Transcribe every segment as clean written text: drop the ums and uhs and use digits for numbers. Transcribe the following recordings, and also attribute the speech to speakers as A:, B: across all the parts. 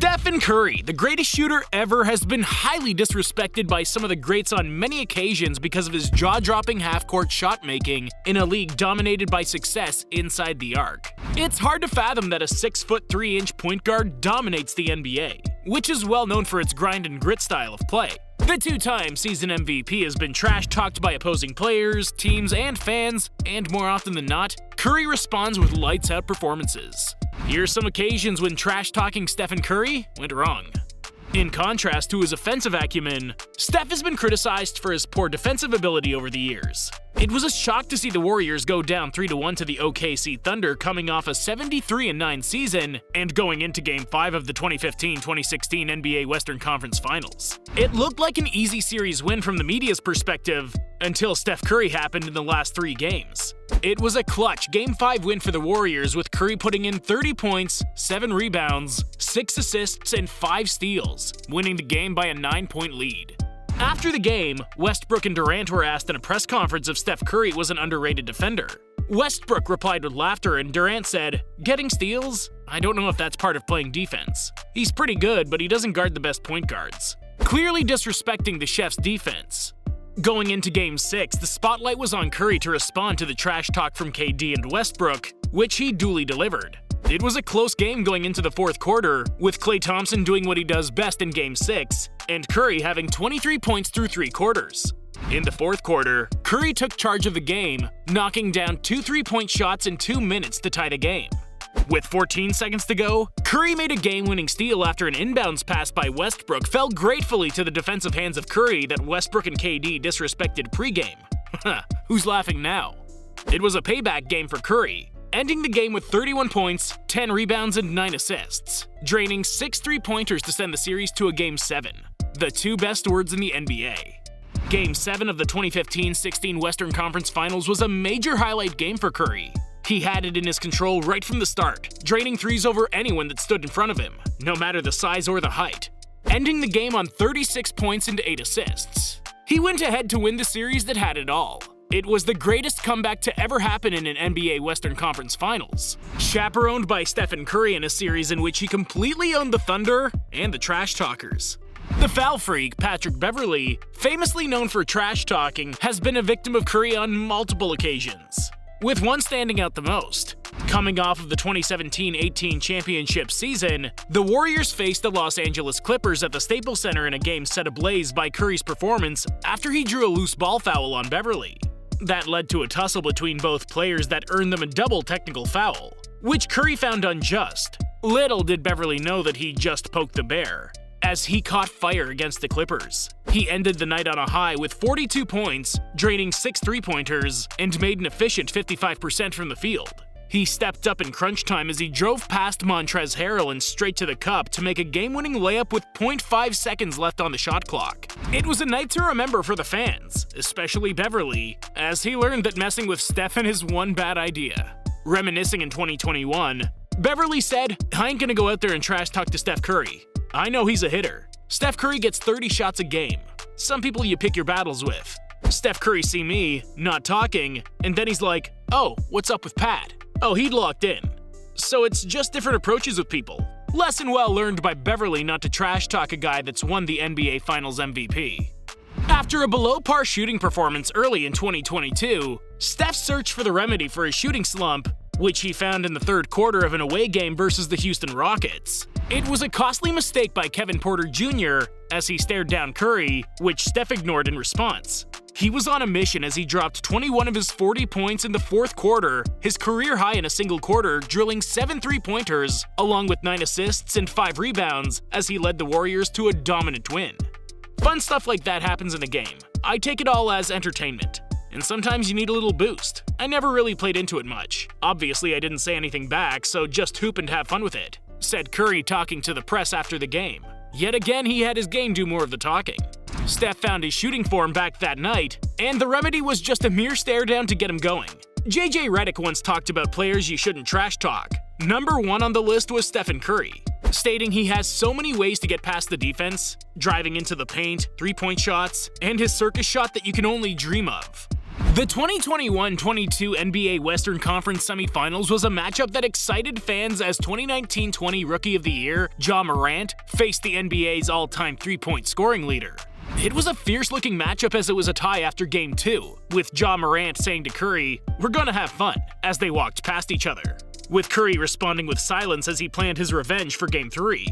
A: Stephen Curry, the greatest shooter ever, has been highly disrespected by some of the greats on many occasions because of his jaw-dropping half-court shot-making in a league dominated by success inside the arc. It's hard to fathom that a 6'3" point guard dominates the NBA, which is well known for its grind and grit style of play. The two-time season MVP has been trash-talked by opposing players, teams, and fans, and more often than not, Curry responds with lights-out performances. Here's some occasions when trash-talking Stephen Curry went wrong. In contrast to his offensive acumen, Steph has been criticized for his poor defensive ability over the years. It was a shock to see the Warriors go down 3-1 to the OKC Thunder coming off a 73-9 season and going into Game 5 of the 2015-2016 NBA Western Conference Finals. It looked like an easy series win from the media's perspective until Steph Curry happened in the last 3 games. It was a clutch Game 5 win for the Warriors, with Curry putting in 30 points, 7 rebounds, 6 assists, and 5 steals, winning the game by a 9-point lead. After the game, Westbrook and Durant were asked in a press conference if Steph Curry was an underrated defender. Westbrook replied with laughter, and Durant said, "Getting steals? I don't know if that's part of playing defense. He's pretty good, but he doesn't guard the best point guards." Clearly disrespecting the Chef's defense. Going into Game 6, the spotlight was on Curry to respond to the trash talk from KD and Westbrook, which he duly delivered. It was a close game going into the fourth quarter, with Klay Thompson doing what he does best in Game 6, and Curry having 23 points through 3 quarters. In the fourth quarter, Curry took charge of the game, knocking down 2 3-point shots in 2 minutes to tie the game. With 14 seconds to go, Curry made a game-winning steal after an inbounds pass by Westbrook fell gratefully to the defensive hands of Curry that Westbrook and KD disrespected pregame. Who's laughing now? It was a payback game for Curry, ending the game with 31 points, 10 rebounds, and 9 assists, draining 6 3-pointers to send the series to a Game 7, the 2 best words in the NBA. Game 7 of the 2015-16 Western Conference Finals was a major highlight game for Curry. He had it in his control right from the start, draining threes over anyone that stood in front of him, no matter the size or the height, ending the game on 36 points and 8 assists. He went ahead to win the series that had it all. It was the greatest comeback to ever happen in an NBA Western Conference Finals, chaperoned by Stephen Curry in a series in which he completely owned the Thunder and the trash talkers. The foul freak, Patrick Beverley, famously known for trash talking, has been a victim of Curry on multiple occasions, with one standing out the most. Coming off of the 2017-18 championship season, the Warriors faced the Los Angeles Clippers at the Staples Center in a game set ablaze by Curry's performance after he drew a loose ball foul on Beverley. That led to a tussle between both players that earned them a double technical foul, which Curry found unjust. Little did Beverley know that he just poked the bear, as he caught fire against the Clippers. He ended the night on a high with 42 points, draining 6 3-pointers, and made an efficient 55% from the field. He stepped up in crunch time as he drove past Montrezl Harrell and straight to the cup to make a game-winning layup with 0.5 seconds left on the shot clock. It was a night to remember for the fans, especially Beverley, as he learned that messing with Stephen is one bad idea. Reminiscing in 2021, Beverley said, "I ain't gonna go out there and trash talk to Steph Curry. I know he's a hitter. Steph Curry gets 30 shots a game. Some people you pick your battles with. Steph Curry see me, not talking, and then he's like, 'Oh, what's up with Pat?' Oh, he'd locked in." So it's just different approaches with people. Lesson well learned by Beverley not to trash talk a guy that's won the NBA Finals MVP. After a below-par shooting performance early in 2022, Steph searched for the remedy for his shooting slump, which he found in the third quarter of an away game versus the Houston Rockets. It was a costly mistake by Kevin Porter Jr. as he stared down Curry, which Steph ignored in response. He was on a mission as he dropped 21 of his 40 points in the fourth quarter, his career high in a single quarter, drilling 7 3-pointers, along with 9 assists and 5 rebounds as he led the Warriors to a dominant win. Fun stuff like that happens in a game. I take it all as entertainment, and sometimes you need a little boost. I never really played into it much. Obviously, I didn't say anything back, so just hoop and have fun with it," said Curry talking to the press after the game. Yet again, he had his game do more of the talking. Steph found his shooting form back that night, and the remedy was just a mere stare down to get him going. JJ Redick once talked about players you shouldn't trash talk. Number 1 on the list was Stephen Curry, stating he has so many ways to get past the defense, driving into the paint, 3-point shots, and his circus shot that you can only dream of. The 2021-22 NBA Western Conference Semifinals was a matchup that excited fans as 2019-20 Rookie of the Year, Morant, faced the NBA's all-time three-point scoring leader. It was a fierce-looking matchup as it was a tie after Game 2, with Morant saying to Curry, "We're gonna have fun," as they walked past each other, with Curry responding with silence as he planned his revenge for Game 3.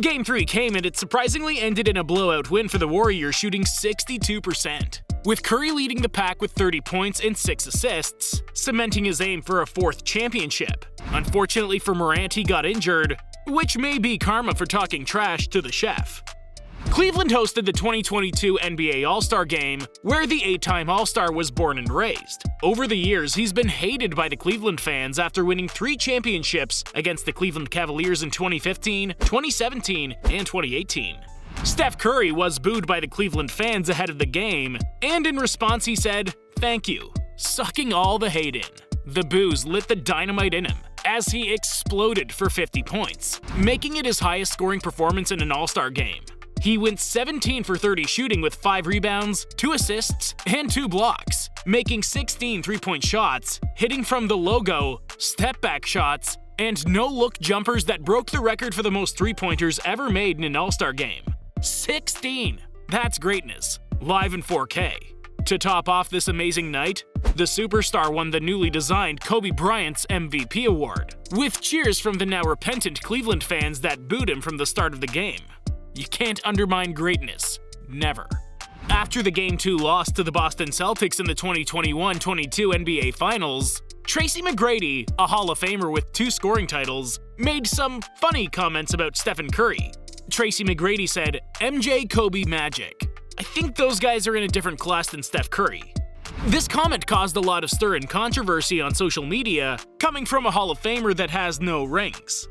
A: Game 3 came and it surprisingly ended in a blowout win for the Warriors, shooting 62%. With Curry leading the pack with 30 points and 6 assists, cementing his aim for a 4th championship. Unfortunately for Morant, he got injured, which may be karma for talking trash to the chef. Cleveland hosted the 2022 NBA All-Star Game, where the 8-time All-Star was born and raised. Over the years, he's been hated by the Cleveland fans after winning 3 championships against the Cleveland Cavaliers in 2015, 2017, and 2018. Steph Curry was booed by the Cleveland fans ahead of the game, and in response he said, "Thank you," sucking all the hate in. The boos lit the dynamite in him, as he exploded for 50 points, making it his highest scoring performance in an All-Star game. He went 17 for 30 shooting with 5 rebounds, 2 assists, and 2 blocks, making 16 three-point shots, hitting from the logo, step-back shots, and no-look jumpers that broke the record for the most three-pointers ever made in an All-Star game. 16! That's greatness, live in 4K. To top off this amazing night, the superstar won the newly designed Kobe Bryant's MVP award, with cheers from the now repentant Cleveland fans that booed him from the start of the game. You can't undermine greatness. Never. After the Game 2 loss to the Boston Celtics in the 2021-22 NBA Finals, Tracy Mcgrady, a Hall of Famer with 2 scoring titles, made some funny comments about Stephen Curry. Tracy McGrady said, "MJ, Kobe, Magic. I think those guys are in a different class than Steph Curry." This comment caused a lot of stir and controversy on social media, coming from a Hall of Famer that has no rings.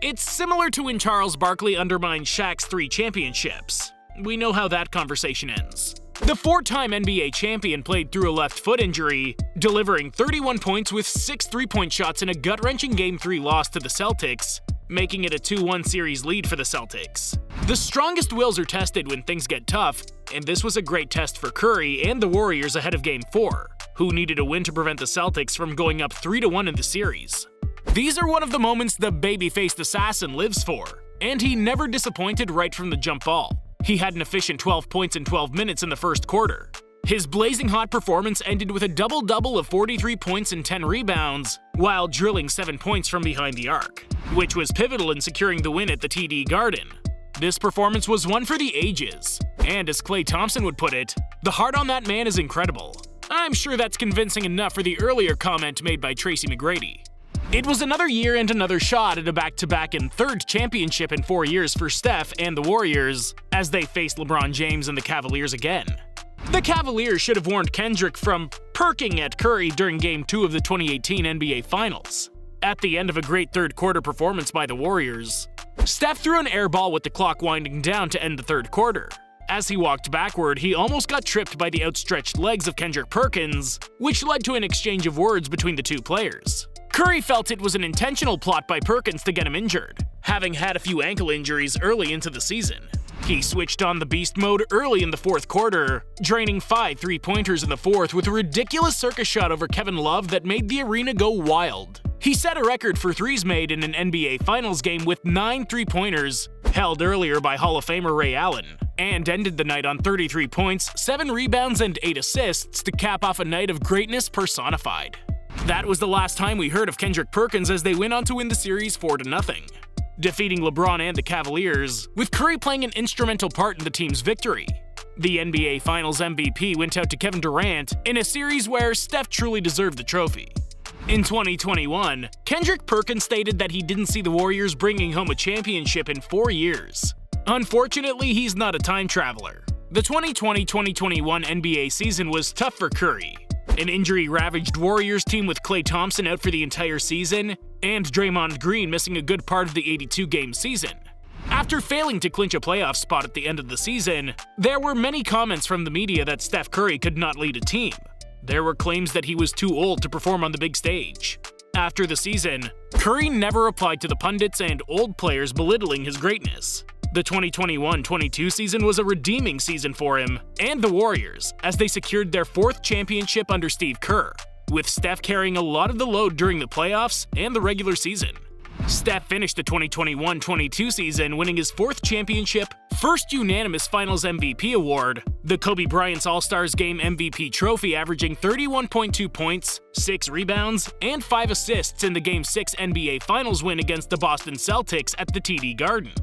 A: It's similar to when Charles Barkley undermined Shaq's 3 championships. We know how that conversation ends. The 4-time NBA champion played through a left foot injury, delivering 31 points with 6 three-point shots in a gut-wrenching Game 3 loss to the Celtics, making it a 2-1 series lead for the Celtics. The strongest wills are tested when things get tough, and this was a great test for Curry and the Warriors ahead of Game 4, who needed a win to prevent the Celtics from going up 3-1 in the series. These are one of the moments the baby-faced assassin lives for, and he never disappointed right from the jump ball. He had an efficient 12 points in 12 minutes in the first quarter. His blazing hot performance ended with a double-double of 43 points and 10 rebounds, while drilling 7 points from behind the arc, which was pivotal in securing the win at the TD Garden. This performance was one for the ages, and as Klay Thompson would put it, "The heart on that man is incredible." I'm sure that's convincing enough for the earlier comment made by Tracy McGrady. It was another year and another shot at a back-to-back and 3rd championship in 4 years for Steph and the Warriors, as they faced LeBron James and the Cavaliers again. The Cavaliers should have warned Kendrick from perking at Curry during Game 2 of the 2018 NBA Finals. At the end of a great third-quarter performance by the Warriors, Steph threw an air ball with the clock winding down to end the third quarter. As he walked backward, he almost got tripped by the outstretched legs of Kendrick Perkins, which led to an exchange of words between the 2 players. Curry felt it was an intentional plot by Perkins to get him injured, having had a few ankle injuries early into the season. He switched on the beast mode early in the 4th quarter, draining 5 three-pointers in the 4th with a ridiculous circus shot over Kevin Love that made the arena go wild. He set a record for threes made in an NBA Finals game with 9 three-pointers, held earlier by Hall of Famer Ray Allen, and ended the night on 33 points, 7 rebounds, and 8 assists to cap off a night of greatness personified. That was the last time we heard of Kendrick Perkins as they went on to win the series 4-0, defeating LeBron and the Cavaliers, with Curry playing an instrumental part in the team's victory. The NBA Finals MVP went out to Kevin Durant in a series where Steph truly deserved the trophy. In 2021, Kendrick Perkins stated that he didn't see the Warriors bringing home a championship in 4 years. Unfortunately, he's not a time traveler. The 2020-2021 NBA season was tough for Curry. An injury-ravaged Warriors team with Klay Thompson out for the entire season, and Draymond Green missing a good part of the 82-game season. After failing to clinch a playoff spot at the end of the season, there were many comments from the media that Steph Curry could not lead a team. There were claims that he was too old to perform on the big stage. After the season, Curry never replied to the pundits and old players belittling his greatness. The 2021-22 season was a redeeming season for him and the Warriors as they secured their 4th championship under Steve Kerr, with Steph carrying a lot of the load during the playoffs and the regular season. Steph finished the 2021-22 season winning his 4th championship, first unanimous Finals MVP award, the Kobe Bryant's All-Stars Game MVP trophy, averaging 31.2 points, 6 rebounds, and 5 assists in the Game 6 NBA Finals win against the Boston Celtics at the TD Garden.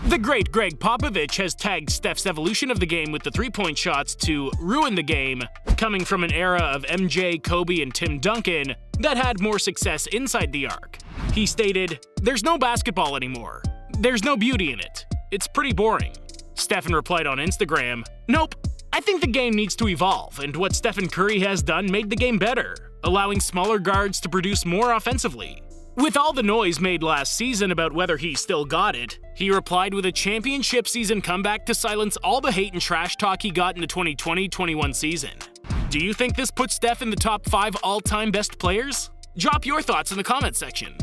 A: The great Greg Popovich has tagged Steph's evolution of the game with the three-point shots to ruin the game, coming from an era of MJ, Kobe, and Tim Duncan that had more success inside the arc. He stated, "There's no basketball anymore. There's no beauty in it. It's pretty boring." Stephen replied on Instagram, "Nope. I think the game needs to evolve, and what Stephen Curry has done made the game better, allowing smaller guards to produce more offensively." With all the noise made last season about whether he still got it, he replied with a championship season comeback to silence all the hate and trash talk he got in the 2020-21 season. Do you think this puts Steph in the top 5 all-time best players? Drop your thoughts in the comment section.